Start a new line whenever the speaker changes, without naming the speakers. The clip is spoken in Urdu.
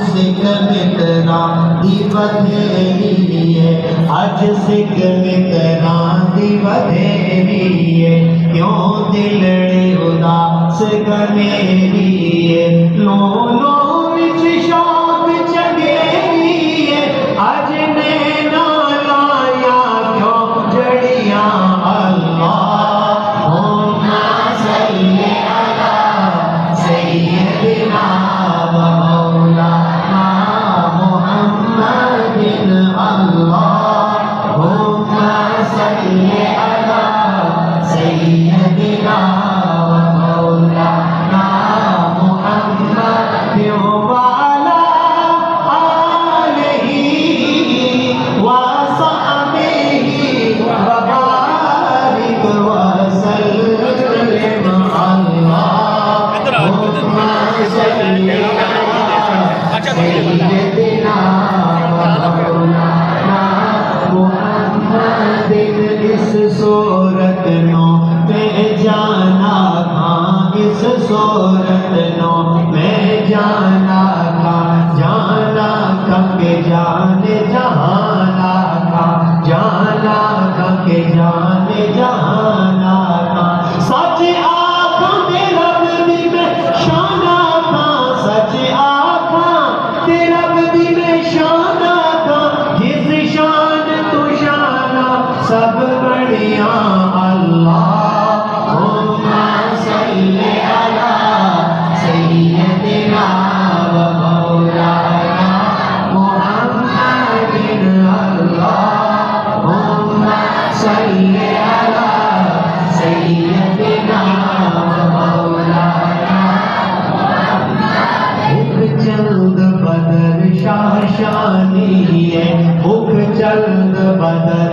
سکھ متراں دی ودھیری ہے، اج سکھ متراں دی ودھیری ہے، کیوں دلڑے اداس گنیری ہے، لو لو وچ شوق چنگیری ہے، اج نینا لایا کیوں جڑیاں اللہم صلی علی سیدنا و مولانا محمد، اللہم صلی علی سیدنا و مولانا محمد وعلی آلہ وصحبہ وبارک وسلم، اللہم صلی علی سیدنا و مولانا محمد۔ اس صورت نو میں جانا تھا، اس صورت نو میں جانا تھا، جانا تھا کہ جان جہانا تھا، جانا تھا کہ جان جہانا تھا، سچ آنکھوں دے رب دی میں شانہ تھا، سچ آنکھوں دے رب دی میں شانہ تھا، جس شان تو شانہ سب بڑیاں، اللہم صلی علی سیدنا و مولانا محمد، اللہم صلی علی سیدنا و مولانا محمد۔ ایک چند بدر شاہ شانی ہے، ایک چند بدر